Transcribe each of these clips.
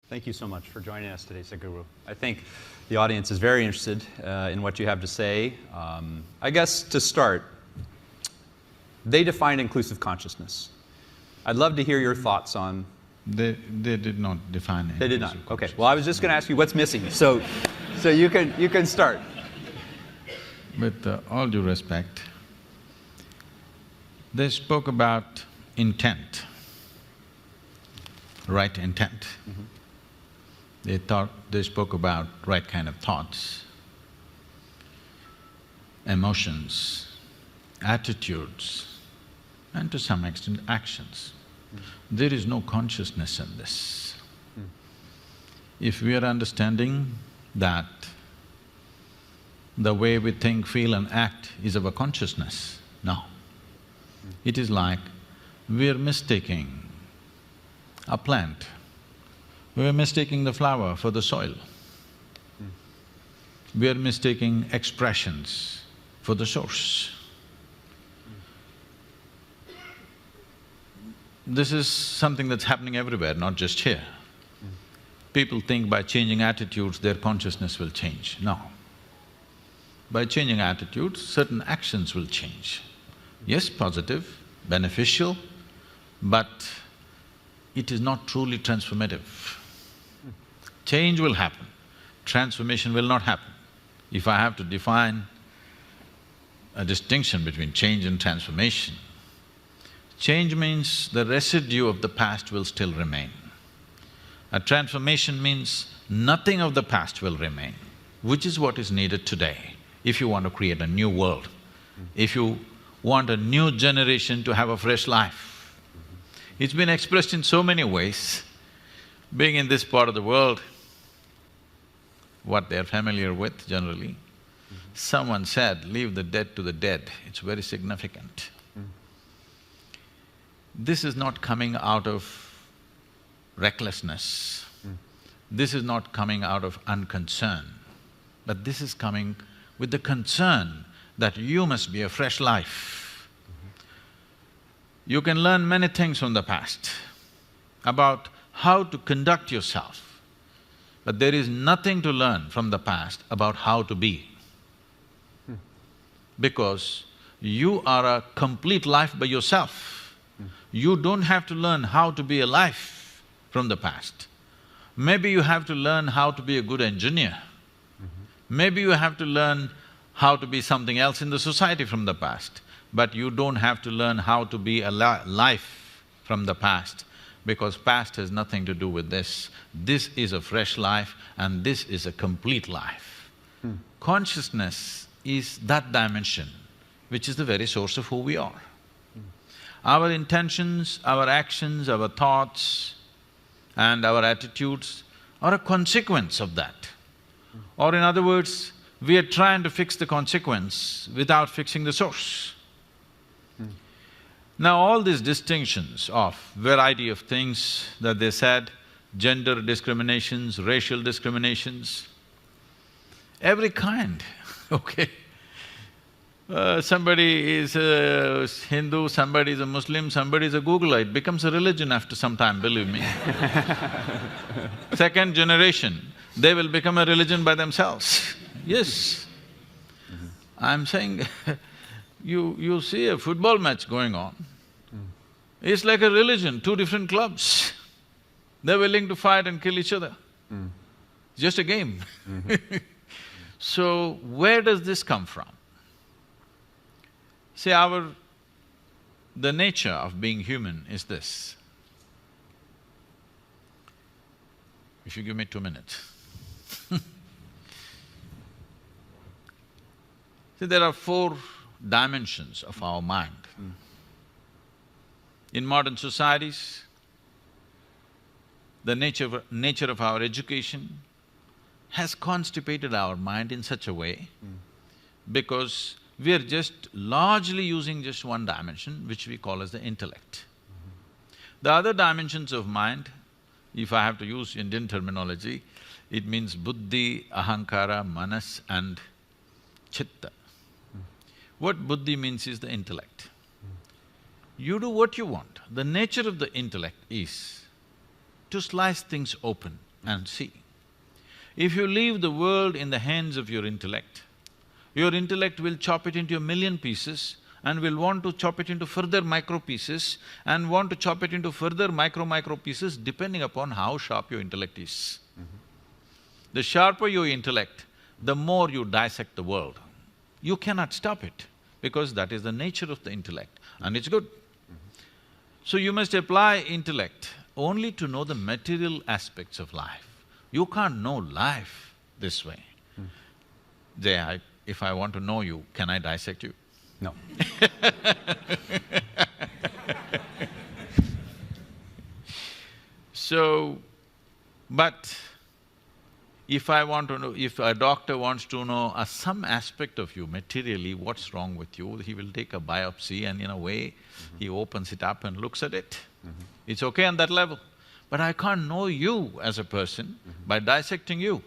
Thank you so much for joining us today, Sadhguru. I think the audience is very interested in what you have to say. I guess to start, they defined inclusive consciousness. I'd love to hear your thoughts on… They did not define it. They did not. Okay. Well, I was just going to ask you what's missing. So you can start. With all due respect, they spoke about intent, right intent. They spoke about right kind of thoughts, emotions, attitudes, and to some extent actions. There is no consciousness in this. If we are understanding that the way we think, feel and act is our consciousness, no. It is like we are mistaking a plant, we are mistaking the flower for the soil. We are mistaking expressions for the source. This is something that's happening everywhere, not just here. People think by changing attitudes, their consciousness will change. No. By changing attitudes, certain actions will change. Yes, positive, beneficial, but it is not truly transformative. Change will happen, transformation will not happen. If I have to define a distinction between change and transformation, change means the residue of the past will still remain. A transformation means nothing of the past will remain, which is what is needed today if you want to create a new world, if you want a new generation to have a fresh life. It's been expressed in so many ways. Being in this part of the world, what they're familiar with generally, someone said, leave the dead to the dead, it's very significant. This is not coming out of recklessness, this is not coming out of unconcern, but this is coming with the concern that you must be a fresh life. You can learn many things from the past about how to conduct yourself, but there is nothing to learn from the past about how to be. Because you are a complete life by yourself. You don't have to learn how to be a life from the past. Maybe you have to learn how to be a good engineer. Maybe you have to learn how to be something else in the society from the past, but you don't have to learn how to be a life from the past, because past has nothing to do with this. This is a fresh life and this is a complete life. Consciousness is that dimension which is the very source of who we are. Our intentions, our actions, our thoughts and our attitudes are a consequence of that. Or in other words, we are trying to fix the consequence without fixing the source. Now all these distinctions of variety of things that they said, gender discriminations, racial discriminations, every kind, okay? Somebody is a Hindu, somebody is a Muslim, somebody is a Googler, it becomes a religion after some time, believe me. Second generation, they will become a religion by themselves. Yes. I'm saying, you see a football match going on, it's like a religion, two different clubs. They're willing to fight and kill each other. It's just a game. So, where does this come from? See, the nature of being human is this. If you give me 2 minutes. See, there are 4 dimensions of our mind. In modern societies, the nature of our education has constipated our mind in such a way because we are just largely using just one dimension, which we call as the intellect. The other dimensions of mind, if I have to use Indian terminology, it means buddhi, ahankara, manas and chitta. What buddhi means is the intellect. You do what you want. The nature of the intellect is to slice things open and see. If you leave the world in the hands of your intellect will chop it into a million pieces and will want to chop it into further micro pieces and want to chop it into further micro pieces depending upon how sharp your intellect is. The sharper your intellect, the more you dissect the world. You cannot stop it because that is the nature of the intellect and it's good. So you must apply intellect only to know the material aspects of life. You can't know life this way. Jay, if I want to know you, can I dissect you? No. So, but if I want to know, if a doctor wants to know some aspect of you materially, what's wrong with you, he will take a biopsy and in a way, he opens it up and looks at it. It's okay on that level. But I can't know you as a person by dissecting you.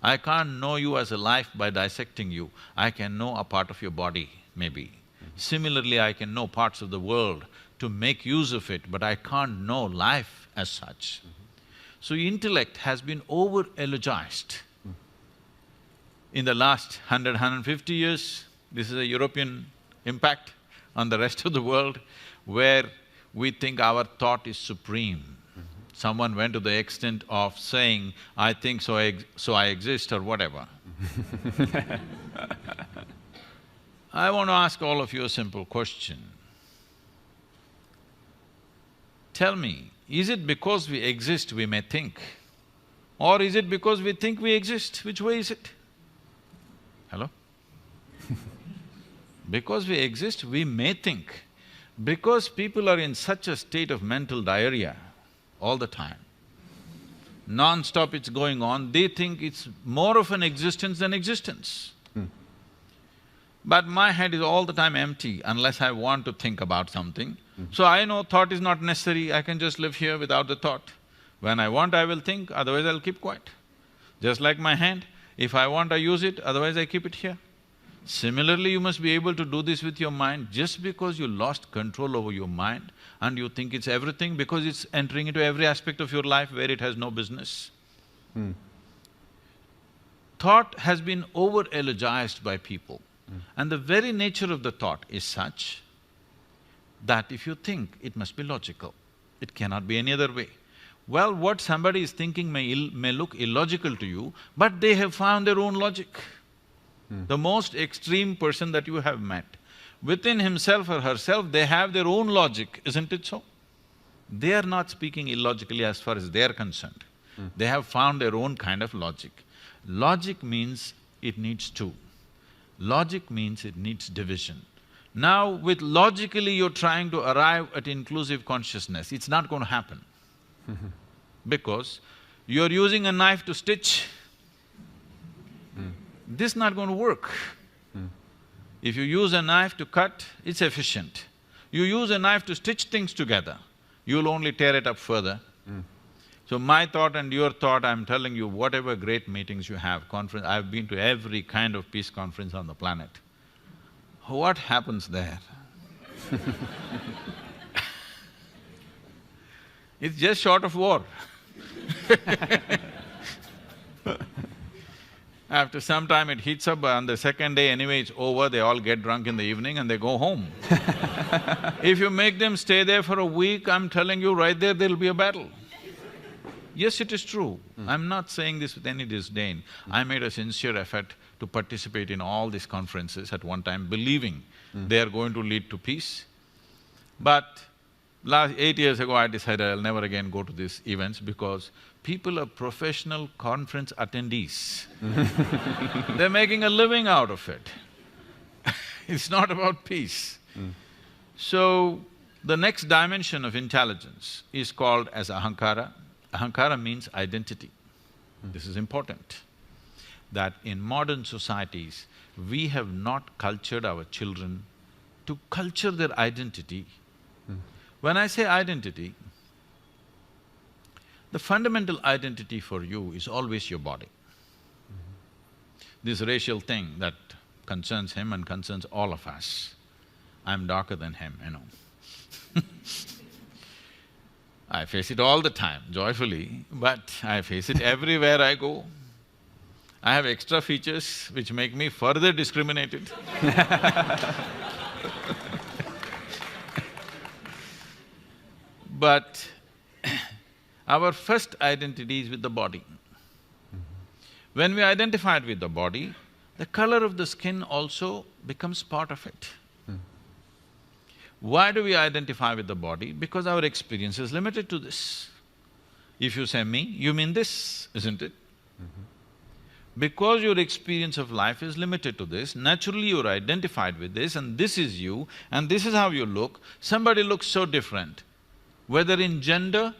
I can't know you as a life by dissecting you. I can know a part of your body, maybe. Similarly, I can know parts of the world to make use of it, but I can't know life as such. So intellect has been over-eulogized. In the last 150 years, this is a European impact on the rest of the world, where we think our thought is supreme. Someone went to the extent of saying, I think so I exist or whatever. I want to ask all of you a simple question. Tell me, is it because we exist we may think? Or is it because we think we exist? Which way is it? Hello? Because we exist, we may think. Because people are in such a state of mental diarrhea all the time, non-stop it's going on, they think it's more of an existence than existence. But my head is all the time empty unless I want to think about something. So I know thought is not necessary, I can just live here without the thought. When I want, I will think, otherwise I'll keep quiet. Just like my hand, if I want, I use it, otherwise I keep it here. Similarly, you must be able to do this with your mind. Just because you lost control over your mind and you think it's everything because it's entering into every aspect of your life where it has no business. Thought has been over-eulogized by people. And the very nature of the thought is such that if you think, it must be logical. It cannot be any other way. Well, what somebody is thinking may look illogical to you, but they have found their own logic. The most extreme person that you have met, within himself or herself, they have their own logic, isn't it so? They are not speaking illogically as far as they are concerned. They have found their own kind of logic. Logic means it needs two. Logic means it needs division. Now, with logically you're trying to arrive at inclusive consciousness, it's not going to happen. Because you're using a knife to stitch, this is not going to work. If you use a knife to cut, it's efficient. You use a knife to stitch things together, you'll only tear it up further. So my thought and your thought, I'm telling you, whatever great meetings you have, conference… I've been to every kind of peace conference on the planet. What happens there? It's just short of war. After some time it heats up, on the second day anyway it's over, they all get drunk in the evening and they go home. If you make them stay there for a week, I'm telling you right there'll be a battle. Yes, it is true. I'm not saying this with any disdain. I made a sincere effort to participate in all these conferences at one time, believing they are going to lead to peace. But 8 years ago, I decided I'll never again go to these events because people are professional conference attendees. They're making a living out of it. It's not about peace. So, the next dimension of intelligence is called as ahankara. Ahankara means identity. This is important, that in modern societies, we have not cultured our children to culture their identity. When I say identity, the fundamental identity for you is always your body. This racial thing that concerns him and concerns all of us, I'm darker than him, you know. I face it all the time, joyfully, but I face it everywhere I go. I have extra features which make me further discriminated. But our first identity is with the body. When we identified with the body, the color of the skin also becomes part of it. Why do we identify with the body? Because our experience is limited to this. If you say me, you mean this, isn't it? Because your experience of life is limited to this, naturally you're identified with this and this is you and this is how you look. Somebody looks so different, whether in gender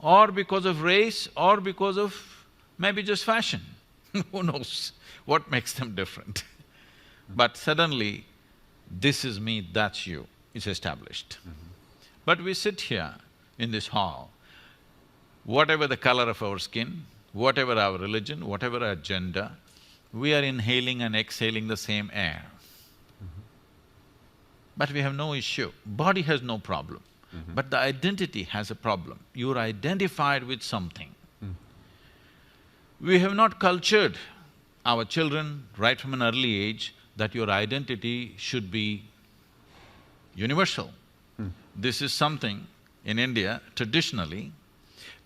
or because of race or because of maybe just fashion. Who knows what makes them different? But suddenly, this is me, that's you, it's established. But we sit here in this hall, whatever the color of our skin, whatever our religion, whatever our gender, we are inhaling and exhaling the same air. But we have no issue. Body has no problem. But the identity has a problem. You're identified with something. We have not cultured our children right from an early age that your identity should be universal. This is something in India, traditionally,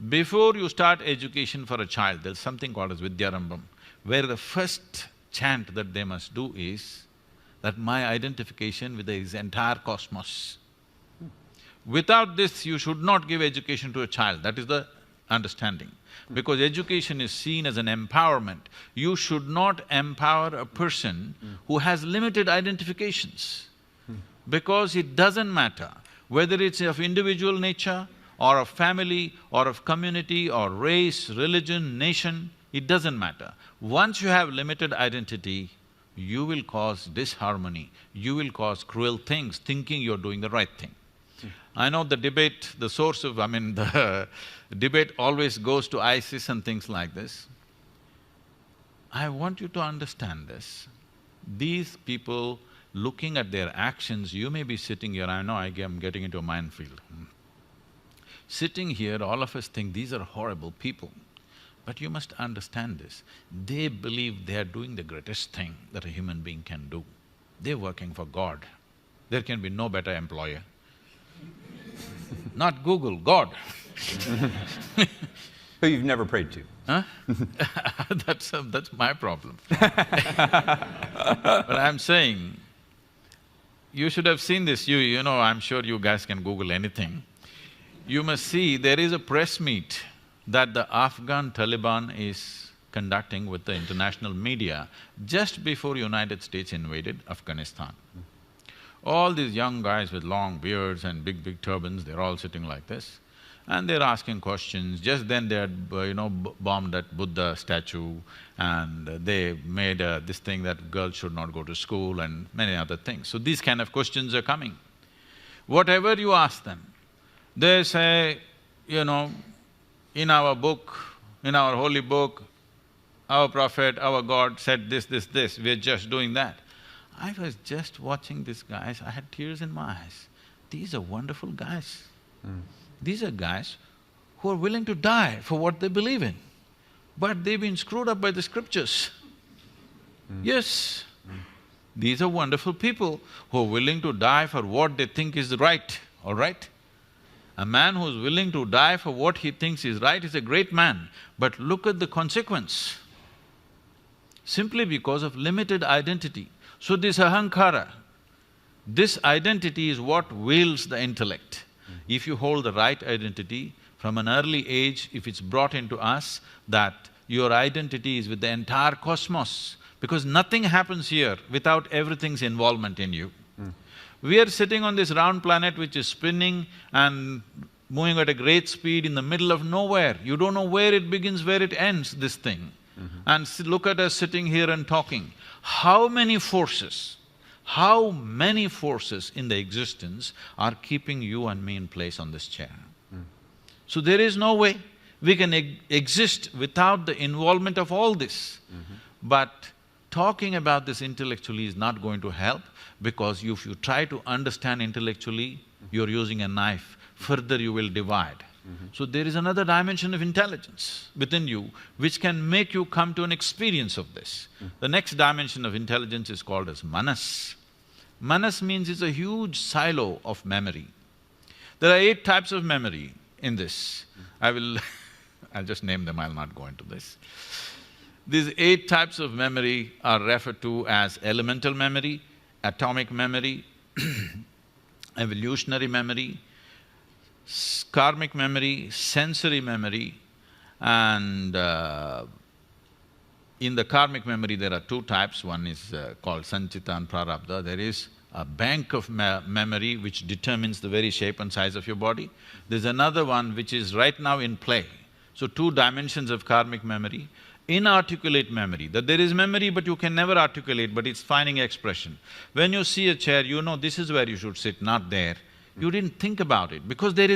before you start education for a child, there's something called as Vidyarambam, where the first chant that they must do is that my identification with the entire cosmos. Without this, you should not give education to a child, that is the understanding. Because education is seen as an empowerment. You should not empower a person who has limited identifications. Because it doesn't matter whether it's of individual nature or of family or of community or race, religion, nation, it doesn't matter. Once you have limited identity, you will cause disharmony, you will cause cruel things, thinking you're doing the right thing. I know the debate, the source of… the debate always goes to ISIS and things like this. I want you to understand this. These people, looking at their actions, you may be sitting here, I know I'm getting into a minefield. Sitting here, all of us think these are horrible people. But you must understand this, they believe they are doing the greatest thing that a human being can do. They're working for God. There can be no better employer. Not Google, God. Who you've never prayed to. Huh? That's my problem. But I'm saying, you should have seen this, you know, I'm sure you guys can Google anything. You must see, there is a press meet that the Afghan Taliban is conducting with the international media just before United States invaded Afghanistan. All these young guys with long beards and big turbans, they're all sitting like this. And they're asking questions. Just then they had, bombed that Buddha statue and they made this thing that girls should not go to school and many other things. So these kind of questions are coming. Whatever you ask them, they say, in our book, in our holy book, our prophet, our God said this, we're just doing that. I was just watching these guys, I had tears in my eyes. These are wonderful guys. These are guys who are willing to die for what they believe in. But they've been screwed up by the scriptures. Yes, these are wonderful people who are willing to die for what they think is right, all right? A man who's willing to die for what he thinks is right is a great man, but look at the consequence. Simply because of limited identity. So this ahankara, this identity is what wields the intellect. If you hold the right identity, from an early age, if it's brought into us that your identity is with the entire cosmos, because nothing happens here without everything's involvement in you. We are sitting on this round planet which is spinning and moving at a great speed in the middle of nowhere. You don't know where it begins, where it ends, this thing. And look at us sitting here and talking. How many forces in the existence are keeping you and me in place on this chair? So there is no way we can exist without the involvement of all this. But talking about this intellectually is not going to help, because if you try to understand intellectually, you're using a knife, further you will divide. So there is another dimension of intelligence within you which can make you come to an experience of this. The next dimension of intelligence is called as manas. Manas means it's a huge silo of memory. There are 8 types of memory in this. I'll just name them, I'll not go into this. These 8 types of memory are referred to as elemental memory, atomic memory, evolutionary memory, karmic memory, sensory memory, and in the karmic memory there are 2 types. One is called sanchita and prarabdha. There is a bank of memory which determines the very shape and size of your body. There's another one which is right now in play. So 2 dimensions of karmic memory. Inarticulate memory, that there is memory but you can never articulate, but it's finding expression. When you see a chair, you know this is where you should sit, not there. You didn't think about it because there is